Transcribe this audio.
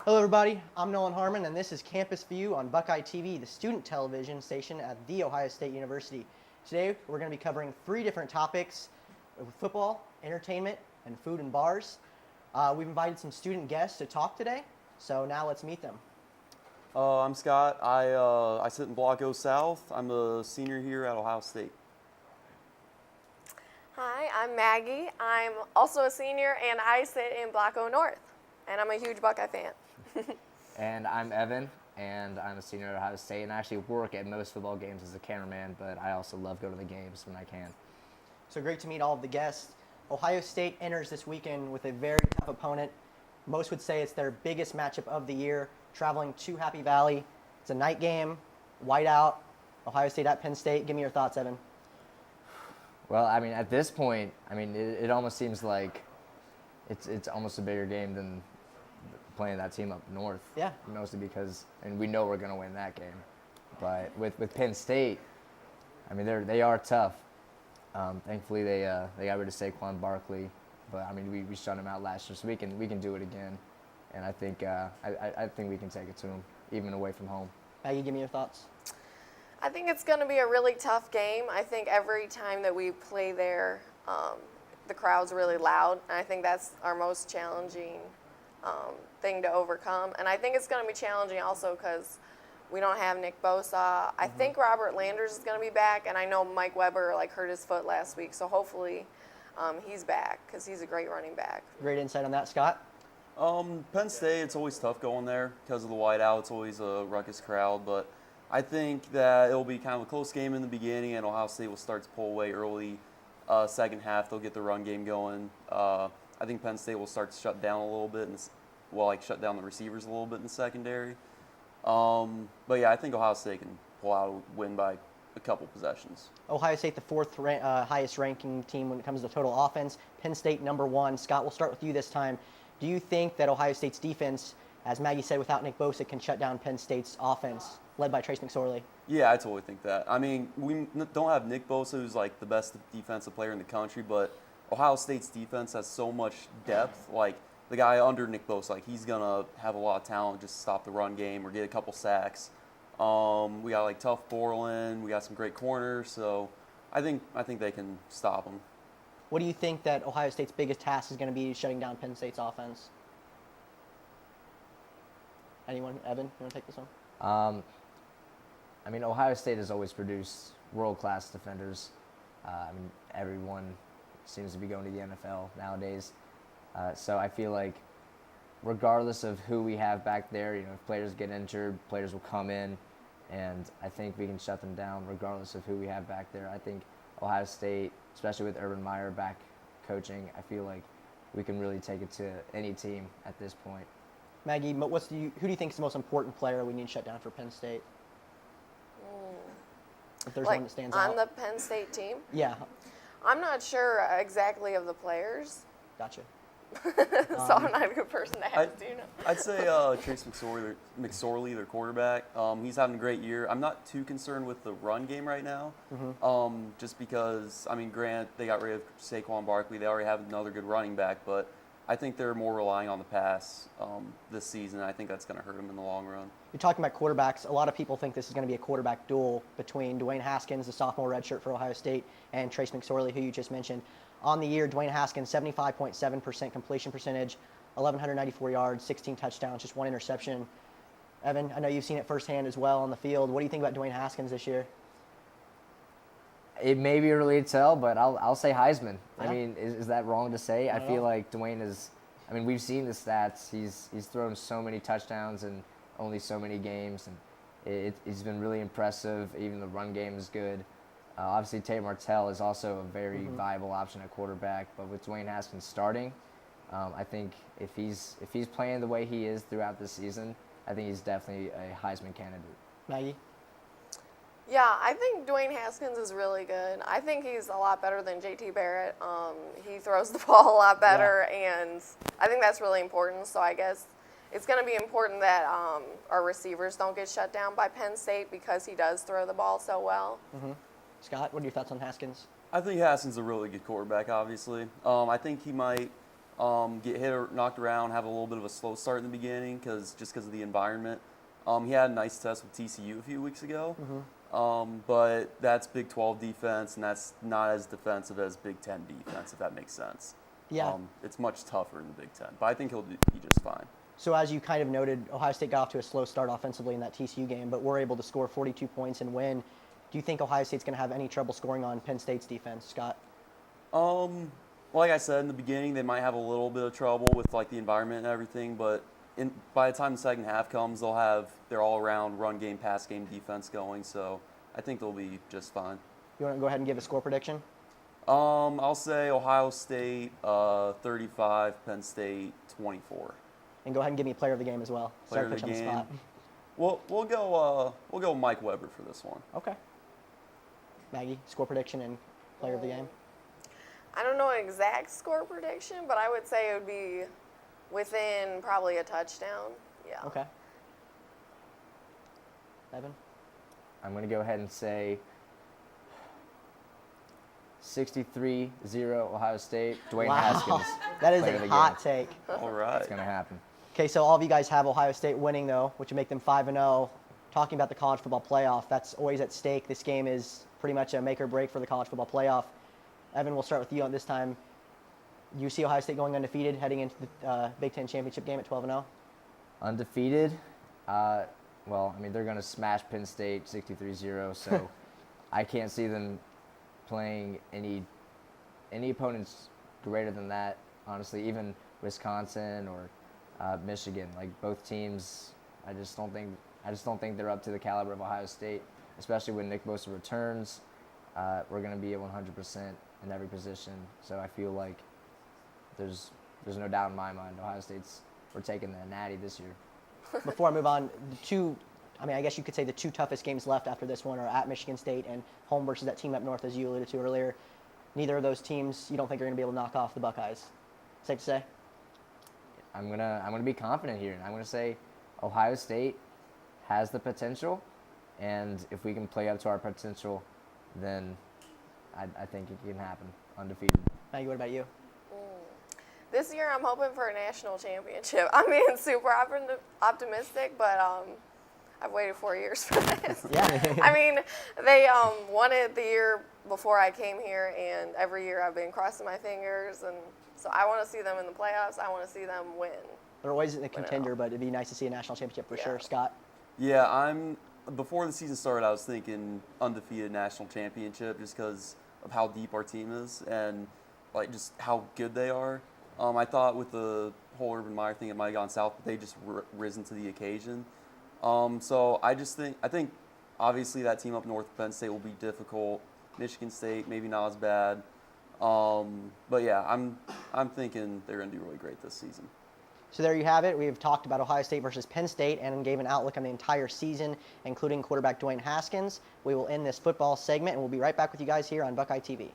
Hello everybody, I'm Nolan Harmon and this is Campus View on Buckeye TV, the student television station at The Ohio State University. Today we're going to be covering 3 different topics: football, entertainment, and food and bars. We've invited some student guests to talk today, so now let's meet them. I'm Scott. I sit in Block O South. I'm a senior here at Ohio State. Hi, I'm Maggie. I'm also a senior and I sit in Block O North, and I'm a huge Buckeye fan. And I'm Evan, and I'm a senior at Ohio State, and I actually work at most football games as a cameraman, but I also love going to the games when I can. So great to meet all of the guests. Ohio State enters this weekend with a very tough opponent. Most would say it's their biggest matchup of the year, traveling to Happy Valley. It's a night game, whiteout, Ohio State at Penn State. Give me your thoughts, Evan. Well, I mean, at this point, it almost seems like it's almost a bigger game than playing that team up north. Yeah. Mostly because, and we know we're going to win that game. But with Penn State, I mean, they are tough. Thankfully, they got rid of Saquon Barkley, but I mean, we shut him out last year, so we can do it again. And I think I think we can take it to them, even away from home. Maggie, give me your thoughts. I think it's going to be a really tough game. I think every time that we play there, the crowd's really loud, and I think that's our most challenging thing to overcome. And I think it's going to be challenging also because we don't have Nick Bosa. I think Robert Landers is going to be back, and I know Mike Weber hurt his foot last week, so hopefully he's back because he's a great running back. Great insight on that, Scott. Penn State, it's always tough going there because of the whiteout. It's always a ruckus crowd, but I think that it'll be kind of a close game in the beginning, and Ohio State will start to pull away early. Second half, they'll get the run game going. I think Penn State will start to shut down a little bit, and shut down the receivers a little bit in the secondary. But yeah, I think Ohio State can pull out a win by a couple possessions. Ohio State, the fourth highest ranking team when it comes to total offense. Penn State, number 1. Scott, we'll start with you this time. Do you think that Ohio State's defense, as Maggie said, without Nick Bosa, can shut down Penn State's offense, led by Trace McSorley? Yeah, I totally think that. I mean, we don't have Nick Bosa, who's the best defensive player in the country, but Ohio State's defense has so much depth. The guy under Nick Bosa, he's going to have a lot of talent just to stop the run game or get a couple sacks. We got tough Borland. We got some great corners, so I think they can stop him. What do you think that Ohio State's biggest task is going to be shutting down Penn State's offense? Anyone? Evan, you want to take this one? I mean, Ohio State has always produced world-class defenders. Everyone seems to be going to the NFL nowadays. So I feel like regardless of who we have back there, if players get injured, players will come in, and I think we can shut them down regardless of who we have back there. I think Ohio State, especially with Urban Meyer back coaching, I feel like we can really take it to any team at this point. Maggie, who do you think is the most important player we need to shut down for Penn State? If there's one that stands out. On the Penn State team? Yeah. I'm not sure exactly of the players, Gotcha. so I'm not a good person to ask. Do you know? I'd say Trace McSorley, their quarterback. He's having a great year. I'm not too concerned with the run game right now, just because, Grant, they got rid of Saquon Barkley. They already have another good running back, but I think they're more relying on the pass this season. I think that's going to hurt them in the long run. You're talking about quarterbacks. A lot of people think this is going to be a quarterback duel between Dwayne Haskins, the sophomore redshirt for Ohio State, and Trace McSorley, who you just mentioned. On the year, Dwayne Haskins, 75.7% completion percentage, 1,194 yards, 16 touchdowns, just 1 interception. Evan, I know you've seen it firsthand as well on the field. What do you think about Dwayne Haskins this year? It may be early to tell, but I'll say Heisman. Yeah. I mean, is that wrong to say? Not I at feel all. like Dwayne is. I mean, we've seen the stats. He's thrown so many touchdowns in only so many games, and it's been really impressive. Even the run game is good. Obviously, Tate Martell is also a very viable option at quarterback, but with Dwayne Haskins starting, I think if he's playing the way he is throughout the season, I think he's definitely a Heisman candidate. Maggie? Yeah, I think Dwayne Haskins is really good. I think he's a lot better than J.T. Barrett. He throws the ball a lot better, and I think that's really important. So I guess it's going to be important that our receivers don't get shut down by Penn State because he does throw the ball so well. Scott, what are your thoughts on Haskins? I think Haskins is a really good quarterback, obviously. I think he might get hit or knocked around, have a little bit of a slow start in the beginning just because of the environment. He had a nice test with TCU a few weeks ago, but that's Big 12 defense, and that's not as defensive as Big 10 defense, if that makes sense. Yeah. It's much tougher in the Big 10, but I think he'll be just fine. So as you kind of noted, Ohio State got off to a slow start offensively in that TCU game, but were able to score 42 points and win. Do you think Ohio State's going to have any trouble scoring on Penn State's defense, Scott? Like I said in the beginning, they might have a little bit of trouble with like the environment and everything, but by the time the second half comes, they'll have their all-around run game, pass game defense going. So I think they'll be just fine. You want to go ahead and give a score prediction? I'll say Ohio State 35, Penn State 24. And go ahead and give me player of the game as well. Player Sorry to of put the you on the game. spot. We'll go Mike Weber for this one. Okay. Maggie, score prediction and player of the game. I don't know an exact score prediction, but I would say it would be within probably a touchdown. Yeah. Okay. Evan? I'm going to go ahead and say 63-0 Ohio State. Dwayne Haskins. That is player of a the hot game. take. All right. It's going to happen. Okay, so all of you guys have Ohio State winning, though, which would make them 5-0. Talking about the college football playoff, that's always at stake. This game is pretty much a make or break for the college football playoff. Evan, we'll start with you on this time. You see Ohio State going undefeated heading into the Big Ten championship game at 12-0? Undefeated. Well, I mean, they're going to smash Penn State 63-0, so I can't see them playing any opponents greater than that, honestly, even Wisconsin or Michigan. Like, both teams, I just don't think they're up to the caliber of Ohio State, especially when Nick Bosa returns. We're going to be at 100% in every position, so I feel like there's no doubt in my mind we're taking the natty this year. Before I move on, I guess you could say the two toughest games left after this one are at Michigan State and home versus that team up north, as you alluded to earlier. Neither of those teams you don't think are going to be able to knock off the Buckeyes. Safe to say? I'm gonna be confident here, and I'm gonna say Ohio State has the potential, and if we can play up to our potential, then I think it can happen undefeated. Maggie, what about you? This year, I'm hoping for a national championship. I'm being super optimistic, but I've waited 4 years for this. Yeah. I mean, they won it the year before I came here, and every year I've been crossing my fingers, and so I want to see them in the playoffs. I want to see them win. They're always a contender, but it'd be nice to see a national championship for sure. Scott? Yeah, before the season started, I was thinking undefeated national championship just because of how deep our team is and like just how good they are. I thought with the whole Urban Meyer thing, it might have gone south, but they just risen to the occasion. So I think obviously that team up north, Penn State, will be difficult. Michigan State, maybe not as bad. But yeah, I'm thinking they're going to do really great this season. So there you have it. We've talked about Ohio State versus Penn State and gave an outlook on the entire season, including quarterback Dwayne Haskins. We will end this football segment, and we'll be right back with you guys here on Buckeye TV.